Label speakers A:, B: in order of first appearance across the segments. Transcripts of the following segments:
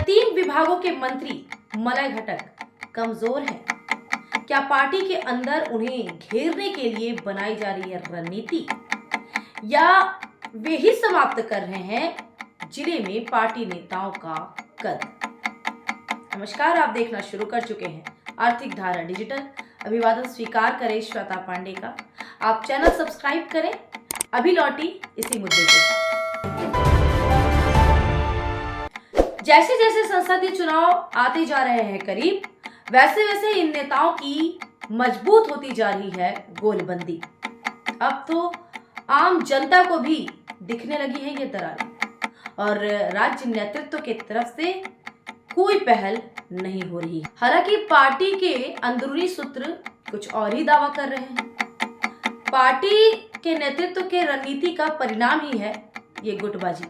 A: 3 विभागों के मंत्री मलय घटक कमजोर हैं? क्या पार्टी के अंदर उन्हें घेरने के लिए बनाई जा रही है रणनीति, या वे ही समाप्त कर रहे हैं जिले में पार्टी नेताओं का कद? नमस्कार, आप देखना शुरू कर चुके हैं आर्थिक धारा डिजिटल। अभिवादन स्वीकार करें श्वेता पांडे का। आप चैनल सब्सक्राइब करें। अभी लौटी इसी मुद्दे के साथ। जैसे जैसे संसदीय चुनाव आते जा रहे हैं करीब, वैसे वैसे इन नेताओं की मजबूत होती जा रही है गोलबंदी। अब तो आम जनता को भी दिखने लगी है ये दरारें, और राज्य नेतृत्व की तरफ से कोई पहल नहीं हो रही। हालांकि पार्टी के अंदरूनी सूत्र कुछ और ही दावा कर रहे हैं। पार्टी के नेतृत्व के रणनीति का परिणाम ही है ये गुटबाजी।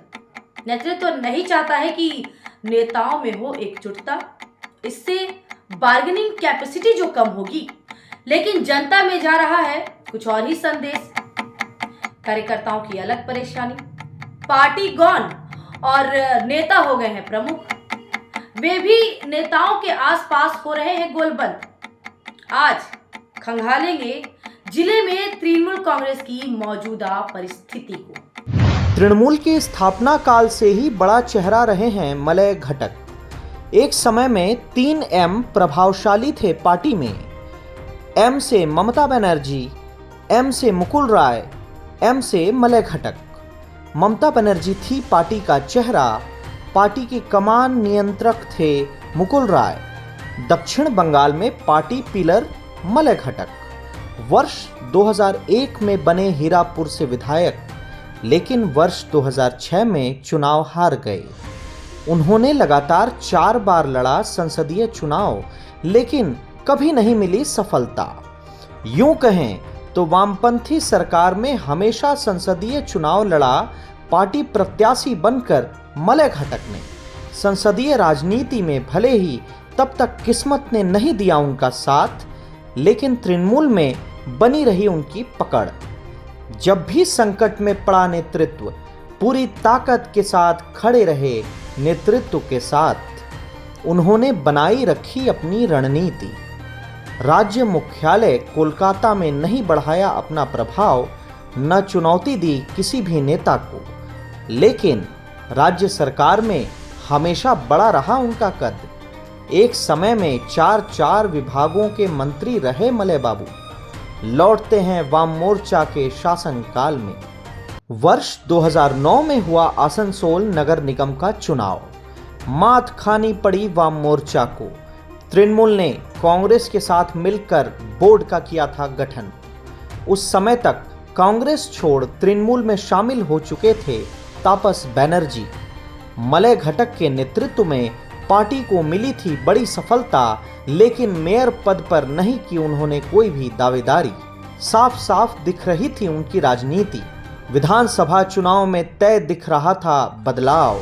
A: नेतृत्व नहीं चाहता है कि नेताओं में हो एकजुटता, इससे बार्गेनिंग कैपेसिटी जो कम होगी, लेकिन जनता में जा रहा है कुछ और ही संदेश। कार्यकर्ताओं की अलग परेशानी, पार्टी गौन और नेता हो गए हैं प्रमुख। वे भी नेताओं के आसपास हो रहे हैं गोलबंद। आज खंगालेंगे जिले में तृणमूल कांग्रेस की मौजूदा परिस्थिति को।
B: तृणमूल के स्थापना काल से ही बड़ा चेहरा रहे हैं मलय घटक। एक समय में 3 M प्रभावशाली थे पार्टी में। M से ममता बनर्जी, M से मुकुल राय, M से मलय घटक। ममता बनर्जी थी पार्टी का चेहरा, पार्टी के कमान नियंत्रक थे मुकुल राय। दक्षिण बंगाल में पार्टी पिलर मलय घटक। वर्ष 2001 में बने हीरापुर से विधायक, लेकिन वर्ष 2006 में चुनाव हार गए। उन्होंने लगातार 4 बार लड़ा संसदीय चुनाव, लेकिन कभी नहीं मिली सफलता। यूं कहें तो वामपंथी सरकार में हमेशा संसदीय चुनाव लड़ा पार्टी प्रत्याशी बनकर मलय घटक ने संसदीय राजनीति में भले ही तब तक किस्मत ने नहीं दिया उनका साथ, लेकिन तृणमूल में बनी रही उनकी पकड़। जब भी संकट में पड़ा नेतृत्व पूरी ताकत के साथ खड़े रहे। नेतृत्व के साथ उन्होंने बनाई रखी अपनी रणनीति। राज्य मुख्यालय कोलकाता में नहीं बढ़ाया अपना प्रभाव, न चुनौती दी किसी भी नेता को, लेकिन राज्य सरकार में हमेशा बड़ा रहा उनका कद। एक समय में 4 विभागों के मंत्री रहे मलय बाबू। लौटते हैं वाम मोर्चा के शासनकाल में। वर्ष 2009 में हुआ आसनसोल नगर निगम का चुनाव। मात खानी पड़ी वाम मोर्चा को। तृणमूल ने कांग्रेस के साथ मिलकर बोर्ड का किया था गठन। उस समय तक कांग्रेस छोड़ तृणमूल में शामिल हो चुके थे तापस बनर्जी। मलय घटक के नेतृत्व में पार्टी को मिली थी बड़ी सफलता, लेकिन मेयर पद पर नहीं की उन्होंने कोई भी दावेदारी। साफ साफ दिख रही थी उनकी राजनीति। विधानसभा चुनाव में तय दिख रहा था बदलाव।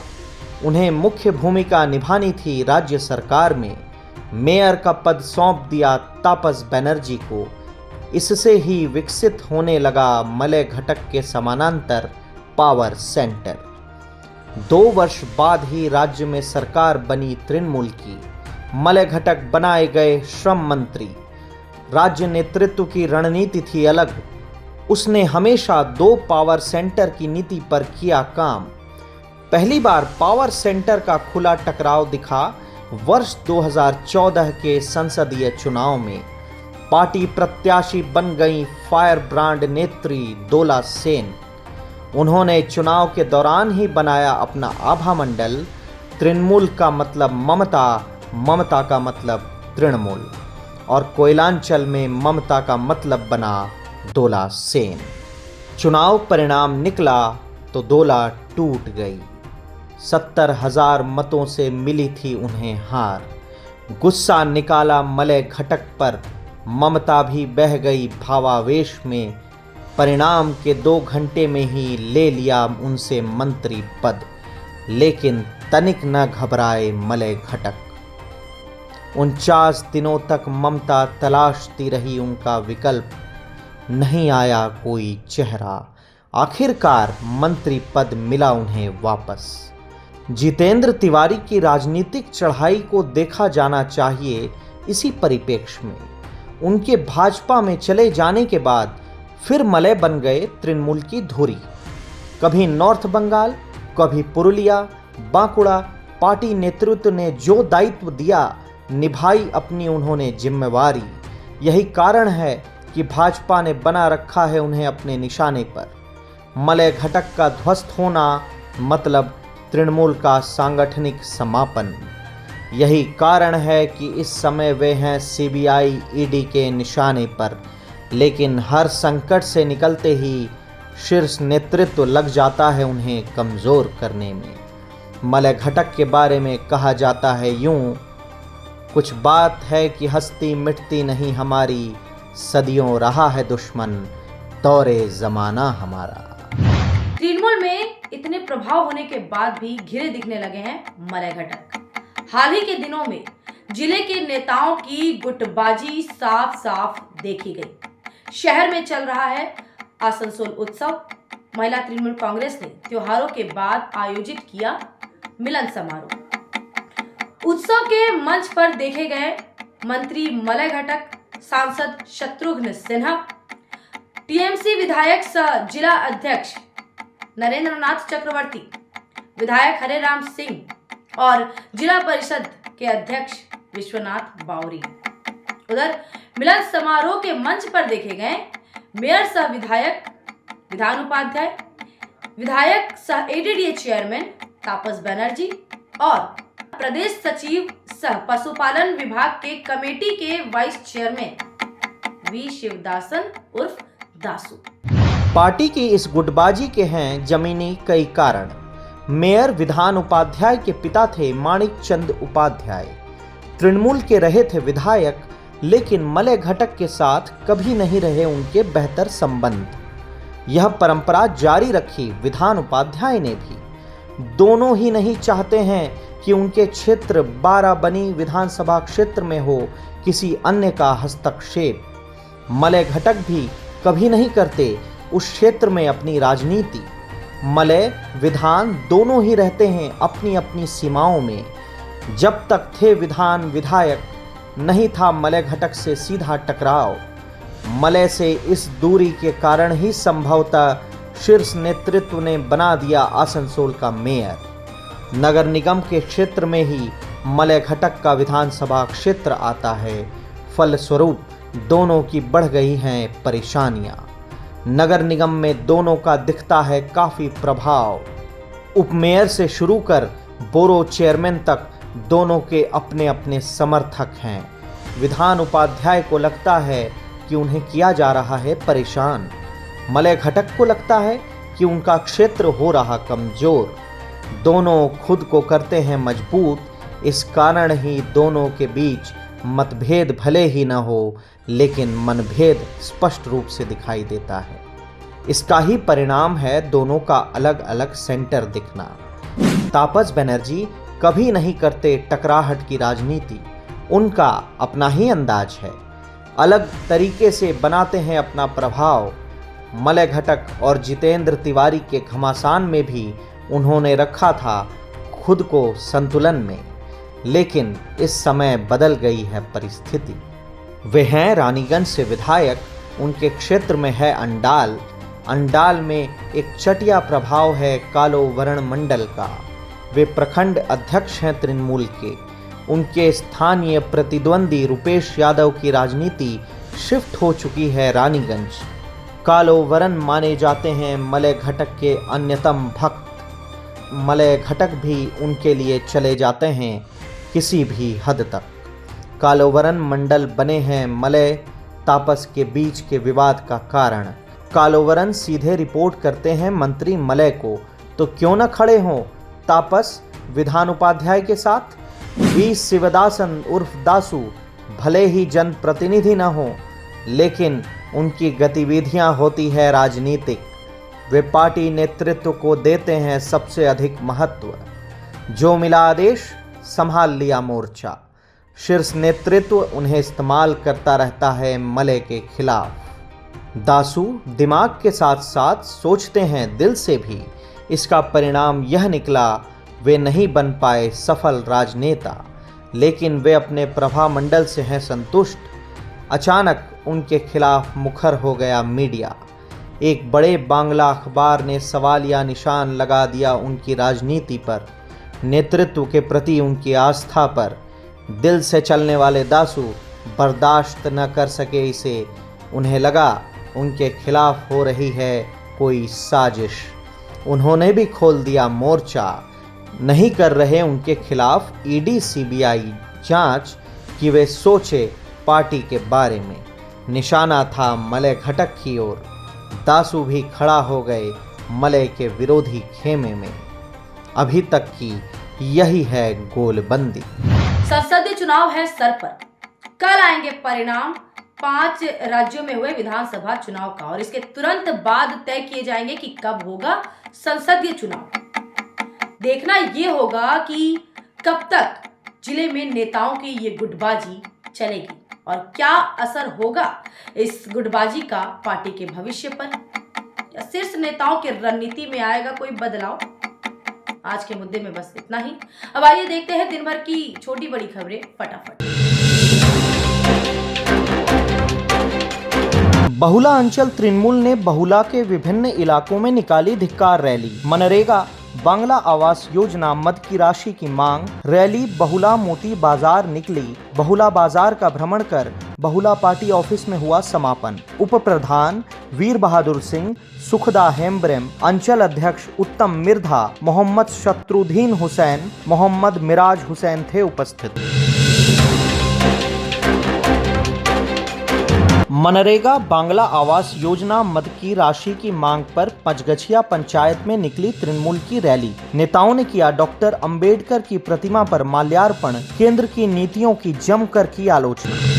B: उन्हें मुख्य भूमिका निभानी थी राज्य सरकार में। मेयर का पद सौंप दिया तापस बनर्जी को। इससे ही विकसित होने लगा मलय घटक के समानांतर पावर सेंटर। 2 वर्ष बाद ही राज्य में सरकार बनी तृणमूल की। मलय घटक बनाए गए श्रम मंत्री। राज्य नेतृत्व की रणनीति थी अलग। उसने हमेशा 2 पावर सेंटर की नीति पर किया काम। पहली बार पावर सेंटर का खुला टकराव दिखा वर्ष 2014 के संसदीय चुनाव में। पार्टी प्रत्याशी बन गई फायर ब्रांड नेत्री दोला सेन। उन्होंने चुनाव के दौरान ही बनाया अपना आभा मंडल। तृणमूल का मतलब ममता, ममता का मतलब तृणमूल, और कोयलांचल में ममता का मतलब बना दोला सेन। चुनाव परिणाम निकला तो दोला टूट गई। 70,000 मतों से मिली थी उन्हें हार। गुस्सा निकाला मलय घटक पर। ममता भी बह गई भावावेश में। परिणाम के 2 घंटे में ही ले लिया उनसे मंत्री पद, लेकिन तनिक न घबराए मलय घटक। 49 दिनों तक ममता तलाशती रही उनका विकल्प। नहीं आया कोई चेहरा। आखिरकार मंत्री पद मिला उन्हें वापस। जितेंद्र तिवारी की राजनीतिक चढ़ाई को देखा जाना चाहिए इसी परिप्रेक्ष्य में। उनके भाजपा में चले जाने के बाद फिर मलय बन गए तृणमूल की धुरी। कभी नॉर्थ बंगाल, कभी पुरुलिया, बांकुड़ा, पार्टी नेतृत्व ने जो दायित्व दिया निभाई अपनी उन्होंने जिम्मेवारी। यही कारण है कि भाजपा ने बना रखा है उन्हें अपने निशाने पर। मलय घटक का ध्वस्त होना मतलब तृणमूल का सांगठनिक समापन। यही कारण है कि इस समय वे हैं सीबीआई, ईडी के निशाने पर। लेकिन हर संकट से निकलते ही शीर्ष नेतृत्व लग जाता है उन्हें कमज़ोर करने में। मलय घटक के बारे में कहा जाता है यूं, कुछ बात है कि हस्ती मिटती नहीं हमारी, सदियों रहा है दुश्मन दौरे ज़माना हमारा।
A: तृणमूल में इतने प्रभाव होने के बाद भी घिरे दिखने लगे हैं मलय घटक। हाल ही के दिनों में जिले के नेताओं की गुटबाजी साफ साफ देखी गई। शहर में चल रहा है आसनसोल उत्सव। महिला तृणमूल कांग्रेस ने त्योहारों के बाद आयोजित किया मिलन समारोह। उत्सव के मंच पर देखे गए मंत्री मलय घटक, सांसद शत्रुघ्न सिन्हा, टीएमसी विधायक सह जिला अध्यक्ष नरेंद्रनाथ चक्रवर्ती, विधायक हरेराम सिंह और जिला परिषद के अध्यक्ष विश्वनाथ बावरी। उधर मिलन समारोह के मंच पर देखे गए मेयर सह विधायक, विधान उपाध्याय, विधायक सह एडीडीए चेयरमैन तापस बनर्जी और प्रदेश सचिव सह पशुपालन विभाग के कमेटी के वाइस चेयरमैन वी शिवदासन उर्फ दासू।
B: पार्टी की इस गुटबाजी के हैं जमीनी कई कारण। मेयर विधान उपाध्याय के पिता थे माणिक चंद उपाध्याय। तृणमूल के रहे थे विधायक, लेकिन मलय घटक के साथ कभी नहीं रहे उनके बेहतर संबंध। यह परंपरा जारी रखी विधान उपाध्याय ने भी। दोनों ही नहीं चाहते हैं कि उनके क्षेत्र बाराबनी विधानसभा क्षेत्र में हो किसी अन्य का हस्तक्षेप। मलय घटक भी कभी नहीं करते उस क्षेत्र में अपनी राजनीति। मलय विधान दोनों ही रहते हैं अपनी अपनी सीमाओं में। जब तक थे विधान विधायक नहीं था मलय घटक से सीधा टकराव। मलय से इस दूरी के कारण ही संभवतः शीर्ष नेतृत्व ने बना दिया आसनसोल का मेयर। नगर निगम के क्षेत्र में ही मलय घटक का विधानसभा क्षेत्र आता है। फलस्वरूप दोनों की बढ़ गई हैं परेशानियां। नगर निगम में दोनों का दिखता है काफ़ी प्रभाव। उपमेयर से शुरू कर बोरो चेयरमैन तक दोनों के अपने अपने समर्थक हैं। विधान उपाध्याय को लगता है कि उन्हें किया जा रहा है परेशान। मलय घटक को लगता है कि उनका क्षेत्र हो रहा कमज़ोर। दोनों खुद को करते हैं मजबूत। इस कारण ही दोनों के बीच मतभेद भले ही न हो, लेकिन मनभेद स्पष्ट रूप से दिखाई देता है। इसका ही परिणाम है दोनों का अलग अलग सेंटर दिखना। तापस बनर्जी कभी नहीं करते टकराहट की राजनीति। उनका अपना ही अंदाज है, अलग तरीके से बनाते हैं अपना प्रभाव। मलय घटक और जितेंद्र तिवारी के घमासान में भी उन्होंने रखा था खुद को संतुलन में, लेकिन इस समय बदल गई है परिस्थिति। वे हैं रानीगंज से विधायक, उनके क्षेत्र में है अंडाल। अंडाल में एक चटिया प्रभाव है कालो वर्ण मंडल का। वे प्रखंड अध्यक्ष हैं तृणमूल के। उनके स्थानीय प्रतिद्वंदी रुपेश यादव की राजनीति शिफ्ट हो चुकी है रानीगंज। कालो वर्ण माने जाते हैं मलय घटक के अन्यतम भक्त। मलय घटक भी उनके लिए चले जाते हैं किसी भी हद तक। कालोवरन मंडल बने हैं मलय तापस के बीच के विवाद का कारण। कालोवरन सीधे रिपोर्ट करते हैं मंत्री मलय को, तो क्यों न खड़े हों तापस विधान उपाध्याय के साथ। वी शिवदासन उर्फ दासू भले ही जनप्रतिनिधि न हो, लेकिन उनकी गतिविधियां होती है राजनीतिक। वे पार्टी नेतृत्व को देते हैं सबसे अधिक महत्व। जो मिला आदेश संभाल लिया मोर्चा। शीर्ष नेतृत्व उन्हें इस्तेमाल करता रहता है मलय के खिलाफ। दासू दिमाग के साथ साथ सोचते हैं दिल से भी। इसका परिणाम यह निकला वे नहीं बन पाए सफल राजनेता, लेकिन वे अपने प्रभामंडल से हैं संतुष्ट। अचानक उनके खिलाफ मुखर हो गया मीडिया। एक बड़े बांग्ला अखबार ने सवालिया निशान लगा दिया उनकी राजनीति पर, नेतृत्व के प्रति उनकी आस्था पर। दिल से चलने वाले दासू बर्दाश्त न कर सके इसे। उन्हें लगा उनके खिलाफ हो रही है कोई साजिश। उन्होंने भी खोल दिया मोर्चा। नहीं कर रहे उनके खिलाफ ईडी सीबीआई जांच कि वे सोचे पार्टी के बारे में। निशाना था मलय घटक की ओर। दासू भी खड़ा हो गए मलय के विरोधी खेमे में। अभी तक की यही है गोलबंदी।
A: संसदीय चुनाव है सर पर। कल आएंगे परिणाम 5 राज्यों में हुए विधानसभा चुनाव का, और इसके तुरंत बाद तय किए जाएंगे कि कब होगा संसदीय चुनाव। देखना यह होगा कि कब तक जिले में नेताओं की ये गुटबाजी चलेगी और क्या असर होगा इस गुटबाजी का पार्टी के भविष्य पर, या शीर्ष नेताओं की रणनीति में आएगा कोई बदलाव। आज के मुद्दे में बस इतना ही। अब आइए देखते हैं दिन भर की छोटी बड़ी खबरें फटाफट।
B: बहुला अंचल तृणमूल ने बहुला के विभिन्न इलाकों में निकाली धिक्कार रैली। मनरेगा बांग्ला आवास योजना मद की राशि की मांग। रैली बहुला मोती बाजार निकली। बहुला बाजार का भ्रमण कर बहुला पार्टी ऑफिस में हुआ समापन। उप प्रधान वीर बहादुर सिंह, सुखदा हेम्ब्रेम, अंचल अध्यक्ष उत्तम मिर्धा, मोहम्मद शत्रुद्दीन हुसैन, मोहम्मद मिराज हुसैन थे उपस्थित। मनरेगा बांग्ला आवास योजना मद की राशि की मांग पर पंचगछिया पंचायत में निकली तृणमूल की रैली। नेताओं ने किया डॉक्टर अंबेडकर की प्रतिमा पर माल्यार्पण। केंद्र की नीतियों की जमकर की आलोचना।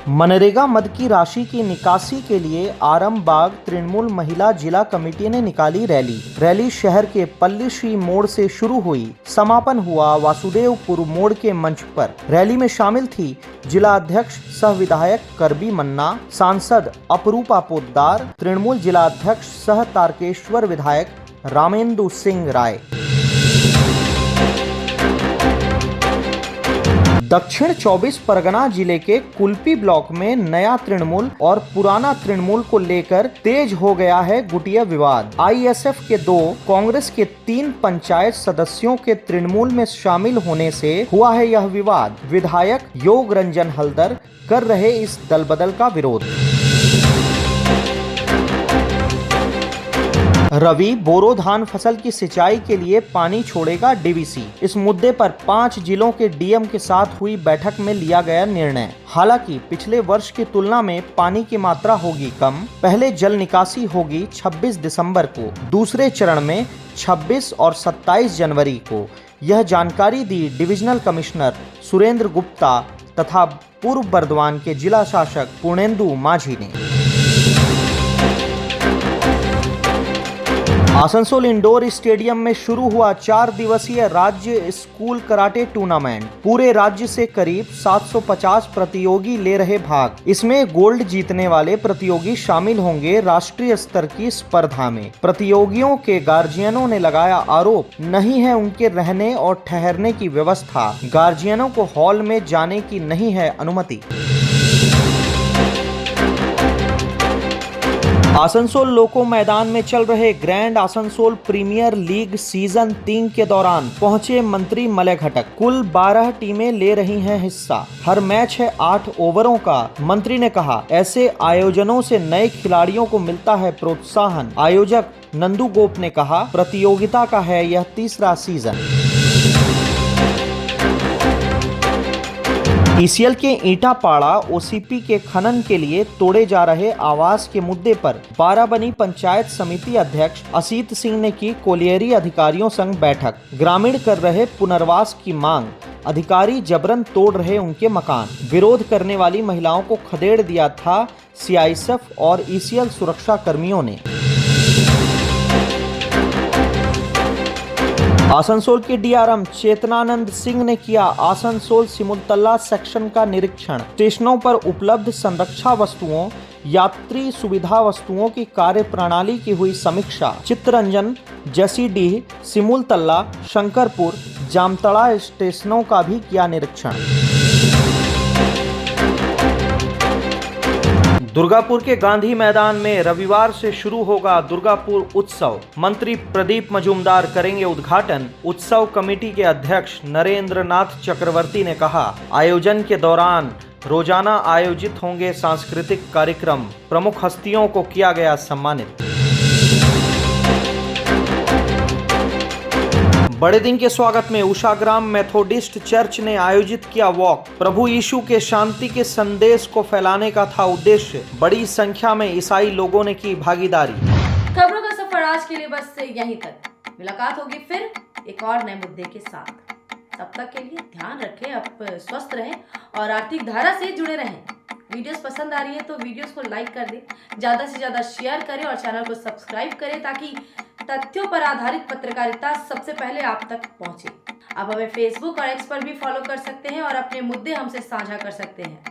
B: मनरेगा मद की राशि की निकासी के लिए आरामबाग तृणमूल महिला जिला कमेटी ने निकाली रैली। रैली शहर के पल्ली श्री मोड़ से शुरू हुई। समापन हुआ वासुदेवपुर मोड़ के मंच पर। रैली में शामिल थी जिला अध्यक्ष सह विधायक करबी मन्ना, सांसद अपरूपा पोद्दार, तृणमूल जिला अध्यक्ष सह तारकेश्वर विधायक रामेंदु सिंह राय। दक्षिण 24 परगना जिले के कुल्पी ब्लॉक में नया तृणमूल और पुराना तृणमूल को लेकर तेज हो गया है गुटिया विवाद। आईएसएफ के 2, कांग्रेस के 3 पंचायत सदस्यों के तृणमूल में शामिल होने से हुआ है यह विवाद। विधायक योग रंजन हलदर कर रहे इस दलबदल का विरोध। रवि बोरो धान फसल की सिंचाई के लिए पानी छोड़ेगा डीवीसी। इस मुद्दे पर 5 जिलों के डीएम के साथ हुई बैठक में लिया गया निर्णय। हालांकि पिछले वर्ष की तुलना में पानी की मात्रा होगी कम। पहले जल निकासी होगी 26 दिसंबर को, दूसरे चरण में 26 और 27 जनवरी को। यह जानकारी दी डिविजनल कमिश्नर सुरेंद्र गुप्ता तथा पूर्व बर्दवान के जिला शासक पूर्णेंदु माझी ने। आसनसोल इंडोर स्टेडियम में शुरू हुआ 4 दिवसीय राज्य स्कूल कराटे टूर्नामेंट। पूरे राज्य से करीब 750 प्रतियोगी ले रहे भाग। इसमें गोल्ड जीतने वाले प्रतियोगी शामिल होंगे राष्ट्रीय स्तर की स्पर्धा में। प्रतियोगियों के गार्जियनों ने लगाया आरोप, नहीं है उनके रहने और ठहरने की व्यवस्था। गार्जियनों को हॉल में जाने की नहीं है अनुमति। आसनसोल लोको मैदान में चल रहे grand Asansol premier league season 3 के दौरान पहुंचे मंत्री मलय घटक। कुल 12 टीमें ले रही हैं हिस्सा। हर मैच है 8 ओवरों का। मंत्री ने कहा, ऐसे आयोजनों से नए खिलाड़ियों को मिलता है प्रोत्साहन। आयोजक नंदू गोप ने कहा, प्रतियोगिता का है यह 3रा सीजन। ईसीएल के ईटापाड़ा ओसीपी के खनन के लिए तोड़े जा रहे आवास के मुद्दे पर बाराबनी पंचायत समिति अध्यक्ष असीत सिंह ने की कोलियरी अधिकारियों संग बैठक। ग्रामीण कर रहे पुनर्वास की मांग। अधिकारी जबरन तोड़ रहे उनके मकान। विरोध करने वाली महिलाओं को खदेड़ दिया था सीआईएसएफ और ईसीएल सुरक्षा कर्मियों ने। आसनसोल के डीआरएम चेतनानंद सिंह ने किया आसनसोल सिमुलतला सेक्शन का निरीक्षण। स्टेशनों पर उपलब्ध संरक्षा वस्तुओं यात्री सुविधा वस्तुओं की कार्य प्रणाली की हुई समीक्षा। चित्तरंजन, जसीडीह, सिमुलतला, शंकरपुर, जामतड़ा स्टेशनों का भी किया निरीक्षण। दुर्गापुर के गांधी मैदान में रविवार से शुरू होगा दुर्गापुर उत्सव। मंत्री प्रदीप मजूमदार करेंगे उद्घाटन। उत्सव कमेटी के अध्यक्ष नरेंद्र नाथ चक्रवर्ती ने कहा, आयोजन के दौरान रोजाना आयोजित होंगे सांस्कृतिक कार्यक्रम। प्रमुख हस्तियों को किया गया सम्मानित। बड़े दिन के स्वागत में उषाग्राम मेथोडिस्ट चर्च ने आयोजित किया वॉक। प्रभु यीशु के शांति के संदेश को फैलाने का था उद्देश्य। बड़ी संख्या में ईसाई लोगों ने की भागीदारी।
A: खबरों का सफर आज के लिए बस यहीं तक। मुलाकात होगी फिर एक और नए मुद्दे के साथ। तब तक के लिए ध्यान रखें, आप स्वस्थ रहें और आर्थिक धारा से जुड़े रहें। वीडियोस पसंद आ रही है तो वीडियोस को लाइक कर दें, ज़्यादा से ज़्यादा शेयर करें और चैनल को सब्सक्राइब करें ताकि तथ्यों पर आधारित पत्रकारिता सबसे पहले आप तक पहुंचे। आप हमें फेसबुक और एक्स पर भी फॉलो कर सकते हैं और अपने मुद्दे हमसे साझा कर सकते हैं।